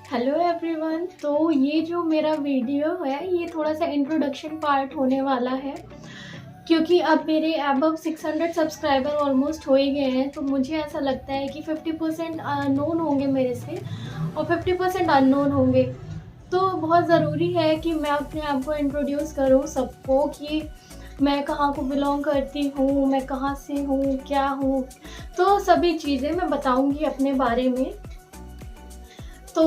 Hello everyone. तो ये जो मेरा वीडियो है ये थोड़ा सा इंट्रोडक्शन पार्ट होने वाला है, क्योंकि अब मेरे अबव 600 सब्सक्राइबर ऑलमोस्ट हो ही गए हैं। तो मुझे ऐसा लगता है कि 50% नोन होंगे मेरे से और 50% अननोन होंगे। तो बहुत ज़रूरी है कि मैं अपने आप को इंट्रोड्यूस करूँ सबको कि मैं कहाँ को बिलोंग करती हूँ, मैं कहाँ से हूँ, क्या हूँ। तो सभी चीज़ें मैं बताऊँगी अपने बारे में। तो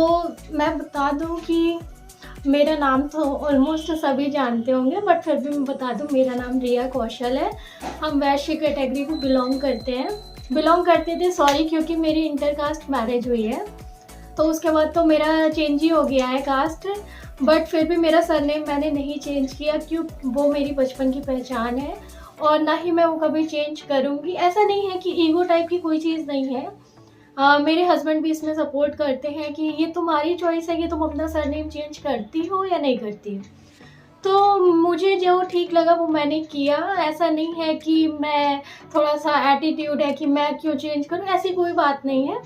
मैं बता दूं कि मेरा नाम तो ऑलमोस्ट सभी जानते होंगे, बट फिर भी मैं बता दूं, मेरा नाम रिया कौशल है। हम वैश्य कैटेगरी को बिलोंग करते थे, सॉरी, क्योंकि मेरी इंटरकास्ट मैरिज हुई है। तो उसके बाद तो मेरा चेंज ही हो गया है कास्ट। बट फिर भी मेरा सरनेम मैंने नहीं चेंज किया, क्यों, वो मेरी बचपन की पहचान है और ना ही मैं वो कभी चेंज करूँगी। ऐसा नहीं है कि ईगो टाइप की कोई चीज़ नहीं है। मेरे हस्बैंड भी इसमें सपोर्ट करते हैं कि ये तुम्हारी चॉइस है कि तुम अपना सरनेम चेंज करती हो या नहीं करती हो। तो मुझे जो ठीक लगा वो मैंने किया। ऐसा नहीं है कि मैं थोड़ा सा एटीट्यूड है कि मैं क्यों चेंज करूं, ऐसी कोई बात नहीं है।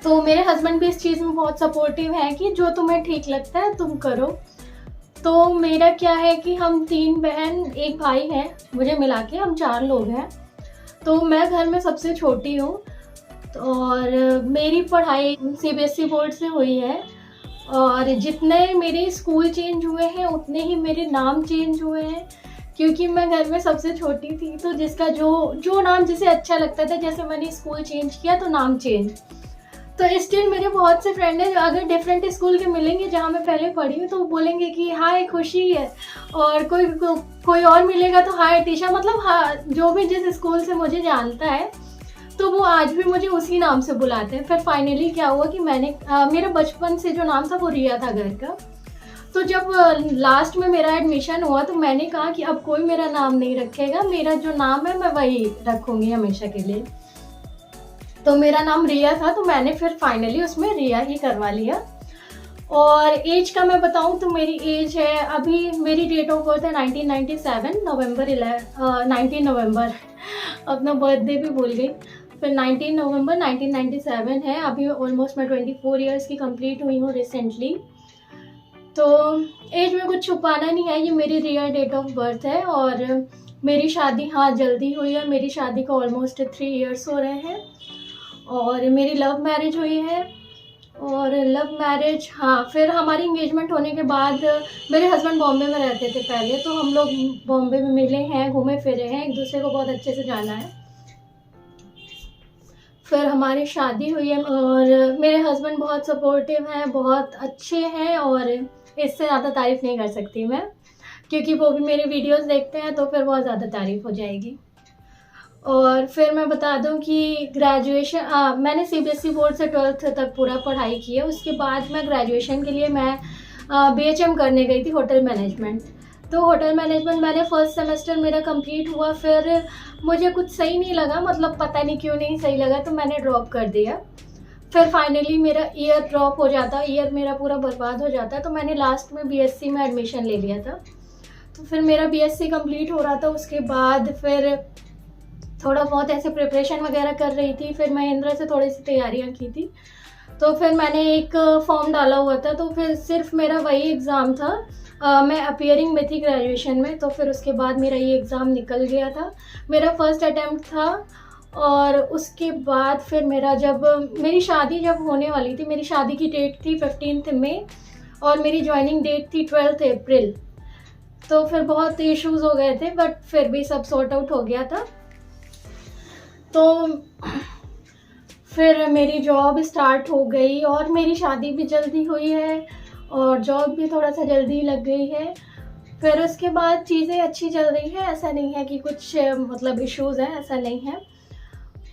तो मेरे हस्बैंड भी इस चीज़ में बहुत सपोर्टिव है कि जो तुम्हें ठीक लगता है तुम करो। तो मेरा क्या है कि हम 3 बहन 1 भाई हैं, मुझे मिला के हम 4 लोग हैं। तो मैं घर में सबसे छोटी हूँ। और मेरी पढ़ाई सीबीएसई बोर्ड से हुई है। और जितने मेरे स्कूल चेंज हुए हैं उतने ही मेरे नाम चेंज हुए हैं, क्योंकि मैं घर में सबसे छोटी थी। तो जिसका जो जो नाम जिसे अच्छा लगता था, जैसे मैंने स्कूल चेंज किया तो नाम चेंज। तो स्टिल मेरे बहुत से फ्रेंड हैं जो अगर डिफरेंट स्कूल के मिलेंगे जहाँ मैं पहले पढ़ी हूँ तो वो बोलेंगे कि हाय खुशी है। और कोई और मिलेगा तो हाय टीशा, मतलब हाँ, जो भी जिस स्कूल से मुझे जानता है तो वो आज भी मुझे उसी नाम से बुलाते हैं। फिर फाइनली क्या हुआ कि मेरा बचपन से जो नाम था वो रिया था घर का। तो जब लास्ट में मेरा एडमिशन हुआ तो मैंने कहा कि अब कोई मेरा नाम नहीं रखेगा, मेरा जो नाम है मैं वही रखूँगी हमेशा के लिए। तो मेरा नाम रिया था, तो मैंने फिर फाइनली उसमें रिया ही करवा लिया। और एज का मैं बताऊं तो मेरी एज है, अभी मेरी डेट ऑफ बर्थ है 1997 नवंबर 19 नवंबर। अपना बर्थडे भी भूल गई। फिर 19 नवंबर 1997 है। अभी ऑलमोस्ट मैं 24 ईयर्स की कंप्लीट हुई हूँ रिसेंटली। तो एज में कुछ छुपाना नहीं है, ये मेरी रियल डेट ऑफ बर्थ है। और मेरी शादी हाँ जल्दी हुई है, मेरी शादी को ऑलमोस्ट 3 ईयर्स हो रहे हैं। और मेरी लव मैरिज हुई है। और लव मैरिज, हाँ, फिर हमारी इंगेजमेंट होने के बाद मेरे हस्बैंड बॉम्बे में रहते थे पहले, तो हम लोग बॉम्बे में मिले हैं, घूमे फिरे हैं, एक दूसरे को बहुत अच्छे से जाना है। फिर हमारी शादी हुई है और मेरे हस्बैंड बहुत सपोर्टिव हैं, बहुत अच्छे हैं। और इससे ज़्यादा तारीफ़ नहीं कर सकती मैं, क्योंकि वो भी मेरे वीडियोस देखते हैं तो फिर बहुत ज़्यादा तारीफ़ हो जाएगी। और फिर मैं बता दूं कि ग्रेजुएशन मैंने सीबीएसई बोर्ड से 12th तक पूरा पढ़ाई की है। उसके बाद मैं ग्रेजुएशन के लिए मैं बीएचएम करने गई थी, होटल मैनेजमेंट। तो होटल मैनेजमेंट मैंने फर्स्ट सेमेस्टर मेरा कंप्लीट हुआ, फिर मुझे कुछ सही नहीं लगा, मतलब पता नहीं क्यों नहीं सही लगा, तो मैंने ड्रॉप कर दिया। फिर फाइनली मेरा ईयर ड्रॉप हो जाता, ईयर मेरा पूरा बर्बाद हो जाता, तो मैंने लास्ट में बीएससी में एडमिशन ले लिया था। तो फिर मेरा बीएससी कंप्लीट हो रहा था, उसके बाद फिर थोड़ा बहुत ऐसे प्रिपरेशन वगैरह कर रही थी। फिर महिंद्रा से थोड़ी सी तैयारियां की थी। तो फिर मैंने एक फॉर्म डाला हुआ था, तो फिर सिर्फ मेरा वही एग्ज़ाम था। मैं अपीयरिंग में थी ग्रेजुएशन में, तो फिर उसके बाद मेरा ये एग्ज़ाम निकल गया था। मेरा फर्स्ट अटैम्प्ट था। और उसके बाद फिर मेरी शादी जब होने वाली थी, मेरी शादी की डेट थी 15 मई और मेरी ज्वाइनिंग डेट थी 12 अप्रैल। तो फिर बहुत इश्यूज़ हो गए थे, बट फिर भी सब सॉर्ट आउट हो गया था। तो फिर मेरी जॉब स्टार्ट हो गई और मेरी शादी भी जल्दी हुई है और जॉब भी थोड़ा सा जल्दी लग गई है। फिर उसके बाद चीज़ें अच्छी चल रही है, ऐसा नहीं है कि कुछ मतलब इश्यूज़ हैं, ऐसा नहीं है।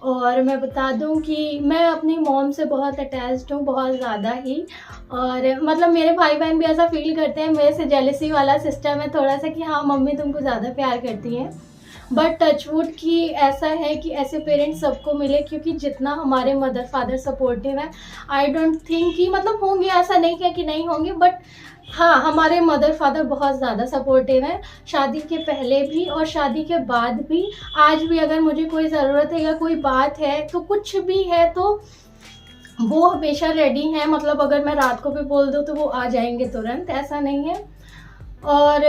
और मैं बता दूं कि मैं अपनी मॉम से बहुत अटैच्ड हूँ, बहुत ज़्यादा ही। और मतलब मेरे भाई बहन भी ऐसा फील करते हैं, मेरे से जेलसी वाला सिस्टम है थोड़ा सा कि हाँ मम्मी तुमको ज़्यादा प्यार करती हैं। बट टचवुड की ऐसा है कि ऐसे पेरेंट्स सबको मिले, क्योंकि जितना हमारे मदर फादर सपोर्टिव है, आई डोंट थिंक कि मतलब होंगे, ऐसा नहीं है कि नहीं होंगे, बट हाँ हमारे मदर फादर बहुत ज़्यादा सपोर्टिव हैं, शादी के पहले भी और शादी के बाद भी। आज भी अगर मुझे कोई ज़रूरत है या कोई बात है तो कुछ भी है तो वो हमेशा रेडी हैं, मतलब अगर मैं रात को भी बोल दूँ तो वो आ जाएंगे तुरंत, ऐसा नहीं है। और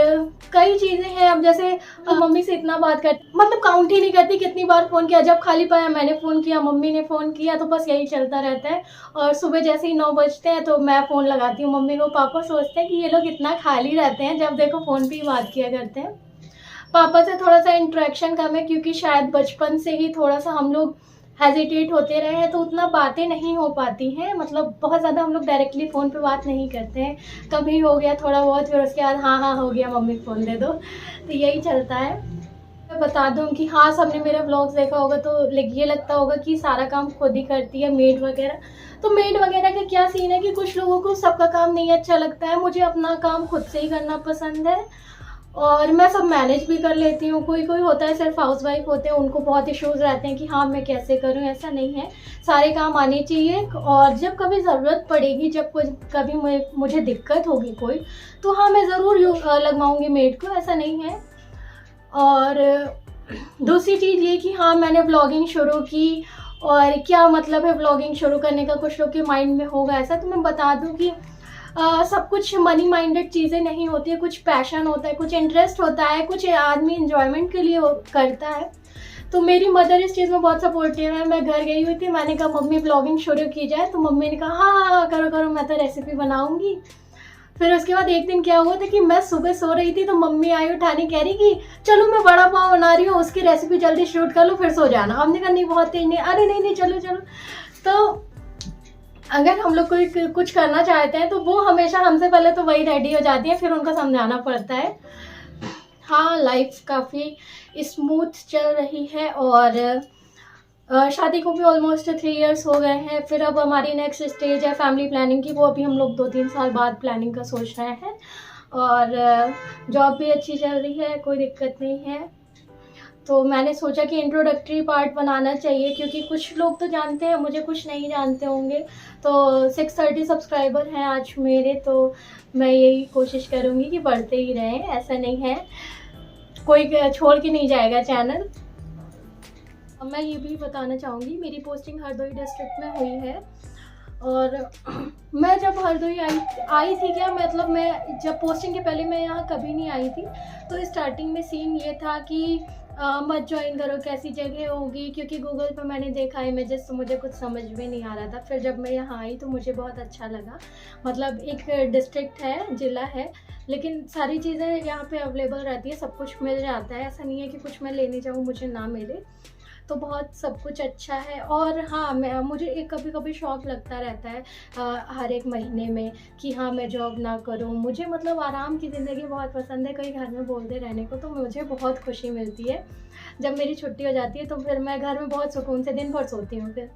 कई चीज़ें हैं, अब जैसे मम्मी से इतना बात कर, मतलब काउंट ही नहीं करती कितनी बार फ़ोन किया, जब खाली पाया मैंने फ़ोन किया, मम्मी ने फ़ोन किया, तो बस यही चलता रहता है। और सुबह जैसे ही 9 बजते हैं तो मैं फ़ोन लगाती हूँ मम्मी को। पापा सोचते हैं कि ये लोग इतना खाली रहते हैं, जब देखो फ़ोन पे ही बात किया करते हैं। पापा से थोड़ा-सा इंटरेक्शन कम है, क्योंकि शायद बचपन से ही थोड़ा-सा हम लोग हेजिटेट होते रहे हैं, तो उतना बातें नहीं हो पाती हैं, मतलब बहुत ज़्यादा हम लोग डायरेक्टली फ़ोन पे बात नहीं करते हैं। कभी हो गया थोड़ा बहुत, फिर उसके बाद हाँ, हाँ हो गया, मम्मी फ़ोन दे दो, तो यही चलता है। मैं बता दूँ कि हाँ, सबने मेरे व्लॉग्स देखा होगा तो ये लगता होगा कि सारा काम खुद ही करती है, मेड वगैरह। तो मेड वगैरह का क्या सीन है कि कुछ लोगों को सबका काम नहीं अच्छा लगता है, मुझे अपना काम खुद से ही करना पसंद है। और मैं सब मैनेज भी कर लेती हूँ। कोई-कोई होता है, सिर्फ़ हाउसवाइफ़ होते हैं, उनको बहुत इश्यूज़ रहते हैं कि हाँ, मैं कैसे करूँ? ऐसा नहीं है, सारे काम आने चाहिए। और जब कभी ज़रूरत पड़ेगी, जब कुछ कभी मुझे दिक्कत होगी कोई, तो हाँ, मैं ज़रूर लगवाऊँगी मेड को, ऐसा नहीं है। और दूसरी चीज़ ये कि हाँ, मैंने व्लॉगिंग शुरू की, और क्या मतलब है व्लॉगिंग शुरू करने का, कुछ लोग के माइंड में होगा ऐसा, तो मैं बता दूँ कि सब कुछ मनी माइंडेड चीज़ें नहीं होती है, कुछ पैशन होता है, कुछ इंटरेस्ट होता है, कुछ आदमी एन्जॉयमेंट के लिए करता है। तो मेरी मदर इस चीज़ में बहुत सपोर्टिव है। मैं घर गई हुई थी, मैंने कहा मम्मी व्लॉगिंग शुरू की जाए, तो मम्मी ने कहा हाँ, हाँ, हाँ, करो, करो, मैं तो रेसिपी बनाऊँगी। फिर उसके बाद एक दिन क्या हुआ था कि मैं सुबह सो रही थी, तो मम्मी आई उठाने, कह रही कि चलो मैं वड़ा पाव बना रही हूँ, उसकी रेसिपी जल्दी शूट कर लो, फिर सो जाना। हमने कहा नहीं, बहुत तेज नहीं, अरे नहीं, नहीं, चलो, चलो। तो अगर हम लोग कोई कुछ करना चाहते हैं तो वो हमेशा हमसे पहले तो वही रेडी हो जाती है, फिर उनको समझाना पड़ता है। हाँ, लाइफ काफ़ी स्मूथ चल रही है, और शादी को भी ऑलमोस्ट 3 इयर्स हो गए हैं। फिर अब हमारी नेक्स्ट स्टेज है फैमिली प्लानिंग की, वो अभी हम लोग 2-3 साल बाद प्लानिंग का सोच रहे हैं। और जॉब भी अच्छी चल रही है, कोई दिक्कत नहीं है। तो मैंने सोचा कि इंट्रोडक्टरी पार्ट बनाना चाहिए, क्योंकि कुछ लोग तो जानते हैं मुझे, कुछ नहीं जानते होंगे। तो 630 सब्सक्राइबर हैं आज मेरे, तो मैं यही कोशिश करूँगी कि बढ़ते ही रहें, ऐसा नहीं है, कोई छोड़ के नहीं जाएगा चैनल। मैं ये भी बताना चाहूँगी, मेरी पोस्टिंग हरदोई डिस्ट्रिक्ट में हुई है। और मैं जब हरदोई आई थी क्या, मतलब मैं जब पोस्टिंग के पहले मैं यहाँ कभी नहीं आई थी। तो स्टार्टिंग में सीन ये था कि मत ज्वाइन करो, कैसी जगह होगी, क्योंकि गूगल पर मैंने देखा इमेजेस, तो मुझे कुछ समझ में नहीं आ रहा था। फिर जब मैं यहाँ आई तो मुझे बहुत अच्छा लगा। मतलब एक डिस्ट्रिक्ट है, ज़िला है, लेकिन सारी चीज़ें यहाँ पे अवेलेबल रहती है, सब कुछ मिल जाता है। ऐसा नहीं है कि कुछ मैं लेने जाऊँ मुझे ना मिले, तो बहुत सब कुछ अच्छा है। और हाँ, मुझे एक कभी-कभी शौक लगता रहता है हर एक महीने में कि हाँ, मैं जॉब ना करूँ। मुझे मतलब आराम की ज़िंदगी बहुत पसंद है, कोई घर में बोलते रहने को, तो मुझे बहुत खुशी मिलती है। जब मेरी छुट्टी हो जाती है तो फिर मैं घर में बहुत सुकून से दिन भर सोती हूँ फिर।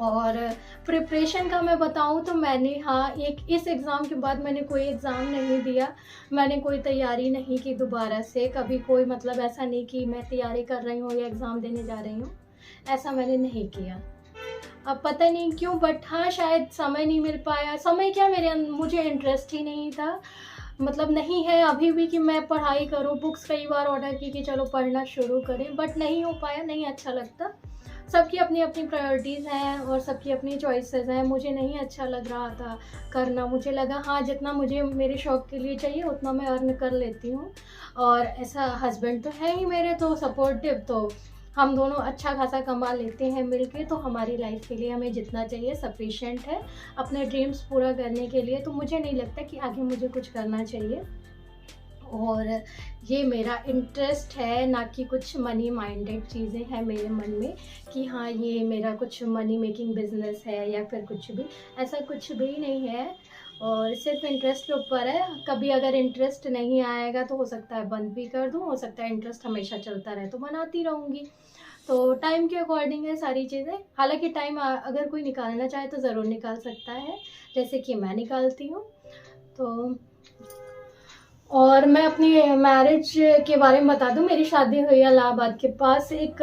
और प्रिपरेशन का मैं बताऊँ तो मैंने हाँ, इस एग्ज़ाम के बाद मैंने कोई एग्ज़ाम नहीं दिया, मैंने कोई तैयारी नहीं की दोबारा से, कभी कोई मतलब ऐसा नहीं कि मैं तैयारी कर रही हूँ या एग्ज़ाम देने जा रही हूँ, ऐसा मैंने नहीं किया। अब पता नहीं क्यों, बट हाँ, शायद समय नहीं मिल पाया। समय क्या, मुझे इंटरेस्ट ही नहीं था, मतलब नहीं है अभी भी कि मैं पढ़ाई करूँ। बुक्स कई बार ऑर्डर की कि चलो पढ़ना शुरू करें, बट नहीं हो पाया, नहीं अच्छा लगता। सबकी अपनी-अपनी प्रायोरिटीज़ हैं और सबकी अपनी चॉइसेस हैं। मुझे नहीं अच्छा लग रहा था करना, मुझे लगा हाँ, जितना मुझे मेरे शौक के लिए चाहिए उतना मैं अर्न कर लेती हूँ। और ऐसा हस्बैंड तो है ही मेरे, तो सपोर्टिव, तो हम दोनों अच्छा खासा कमा लेते हैं मिलके, तो हमारी लाइफ के लिए हमें जितना चाहिए सफिशिएंट है अपने ड्रीम्स पूरा करने के लिए। तो मुझे नहीं लगता कि आगे मुझे कुछ करना चाहिए। और ये मेरा इंटरेस्ट है, ना कि कुछ मनी माइंडेड चीज़ें हैं मेरे मन में कि हाँ, ये मेरा कुछ मनी मेकिंग बिजनेस है या फिर कुछ भी, ऐसा कुछ भी नहीं है। और सिर्फ इंटरेस्ट के ऊपर है। कभी अगर इंटरेस्ट नहीं आएगा तो हो सकता है बंद भी कर दूँ, हो सकता है इंटरेस्ट हमेशा चलता रहे तो बनाती रहूँगी। तो टाइम के अकॉर्डिंग है सारी चीज़ें। हालांकि टाइम अगर कोई निकालना चाहे तो ज़रूर निकाल सकता है, जैसे कि मैं निकालती हूँ। तो और मैं अपनी मैरिज के बारे में बता दूँ, मेरी शादी हुई है इलाहाबाद के पास, एक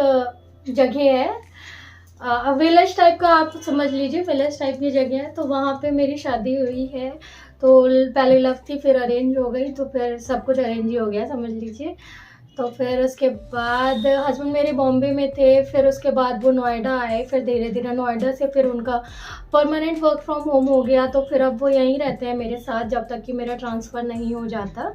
जगह है, विलेज टाइप का आप समझ लीजिए, विलेज टाइप की जगह है, तो वहाँ पे मेरी शादी हुई है। तो पहले लव थी, फिर अरेंज हो गई, तो फिर सब कुछ अरेंज ही हो गया समझ लीजिए। तो फिर उसके बाद हस्बैंड मेरे बॉम्बे में थे, फिर उसके बाद वो नोएडा आए, फिर धीरे धीरे नोएडा से फिर उनका परमानेंट वर्क फ्रॉम होम हो गया, तो फिर अब वो यहीं रहते हैं मेरे साथ जब तक कि मेरा ट्रांसफ़र नहीं हो जाता।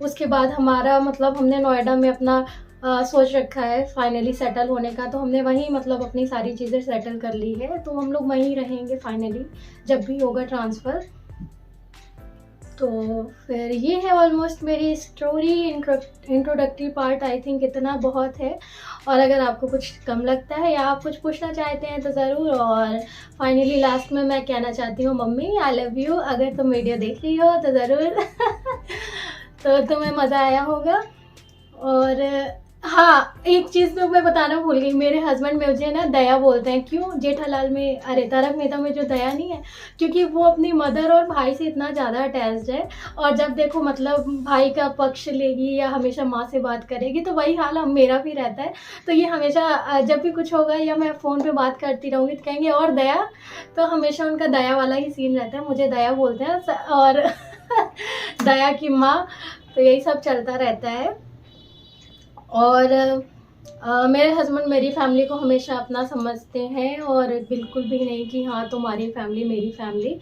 उसके बाद हमारा मतलब हमने नोएडा में अपना सोच रखा है फाइनली सेटल होने का, तो हमने वहीं मतलब अपनी सारी चीज़ें सेटल कर ली है, तो हम लोग वहीं रहेंगे फाइनली जब भी होगा ट्रांसफ़र। तो फिर ये है ऑलमोस्ट मेरी story. Introductory part I think इतना बहुत है, और अगर आपको कुछ कम लगता है या आप कुछ पूछना चाहते हैं तो ज़रूर। और फाइनली लास्ट में मैं कहना चाहती हूँ मम्मी आई लव यू, अगर तुम वीडियो देख रही हो तो ज़रूर तो तुम्हें मज़ा आया होगा। और हाँ, एक चीज़ तो मैं बताना भूल गई, मेरे हस्बैंड मुझे ना दया बोलते हैं। क्यों? जेठालाल में, अरे तारक मेहता में जो दया नहीं है, क्योंकि वो अपनी मदर और भाई से इतना ज़्यादा अटैच्ड है, और जब देखो मतलब भाई का पक्ष लेगी या हमेशा माँ से बात करेगी, तो वही हाल अब मेरा भी रहता है। तो ये हमेशा जब भी कुछ होगा या मैं फ़ोन पे बात करती रहूँगी तो कहेंगे और दया, तो हमेशा उनका दया वाला ही सीन रहता है, मुझे दया बोलते हैं और दया की माँ, तो यही सब चलता रहता है। और मेरे हस्बैंड मेरी फैमिली को हमेशा अपना समझते हैं, और बिल्कुल भी नहीं कि हाँ तुम्हारी फैमिली मेरी फैमिली।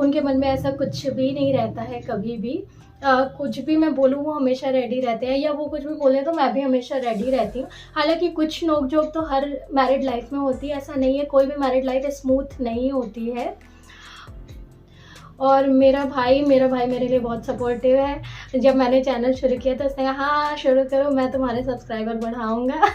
उनके मन में ऐसा कुछ भी नहीं रहता है कभी भी। कुछ भी मैं बोलूँ वो हमेशा रेडी रहते हैं, या वो कुछ भी बोलें तो मैं भी हमेशा रेडी रहती हूँ। हालाँकि कुछ नोक-झोंक तो हर मैरिड लाइफ में होती है, ऐसा नहीं है, कोई भी मैरिड लाइफ स्मूथ नहीं होती है। और मेरा भाई मेरे लिए बहुत सपोर्टिव है। जब मैंने चैनल शुरू किया तो उसने कहा हाँ शुरू करो, मैं तुम्हारे सब्सक्राइबर बढ़ाऊँगा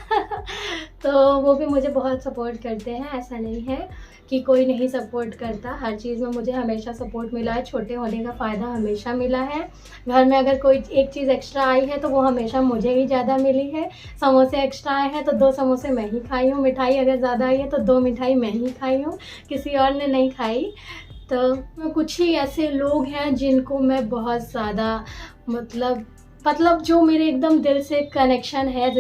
तो वो भी मुझे बहुत सपोर्ट करते हैं, ऐसा नहीं है कि कोई नहीं सपोर्ट करता। हर चीज़ में मुझे हमेशा सपोर्ट मिला है, छोटे होने का फ़ायदा हमेशा मिला है। घर में अगर कोई एक चीज़ एक्स्ट्रा आई है तो वो हमेशा मुझे ही ज़्यादा मिली है। समोसे एक्स्ट्रा आए हैं तो 2 समोसे मैं ही खाई हूँ, मिठाई अगर ज़्यादा आई है तो 2 मिठाई मैं ही खाई हूँ, किसी और ने नहीं खाई। तो कुछ ही ऐसे लोग हैं जिनको मैं बहुत ज़्यादा मतलब जो मेरे एकदम दिल से कनेक्शन है,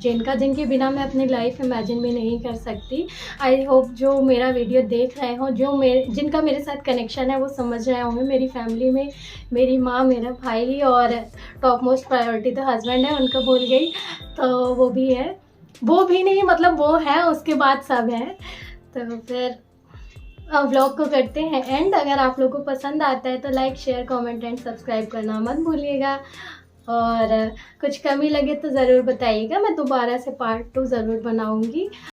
जिनके बिना मैं अपनी लाइफ इमेजिन भी नहीं कर सकती। आई होप जो मेरा वीडियो देख रहे हों, जिनका मेरे साथ कनेक्शन है वो समझ रहे होंगे। मेरी फैमिली में मेरी माँ, मेरा भाई और टॉप मोस्ट प्रायोरिटी तो हस्बैंड है, उनको भूल गई, तो वो भी है। वो भी नहीं मतलब वो है, उसके बाद सब हैं। तो फिर व्लॉग को करते हैं एंड। अगर आप लोगों को पसंद आता है तो like share comment and subscribe करना मत भूलिएगा, और कुछ कमी लगे तो ज़रूर बताइएगा, मैं दोबारा से पार्ट 2 ज़रूर बनाऊंगी।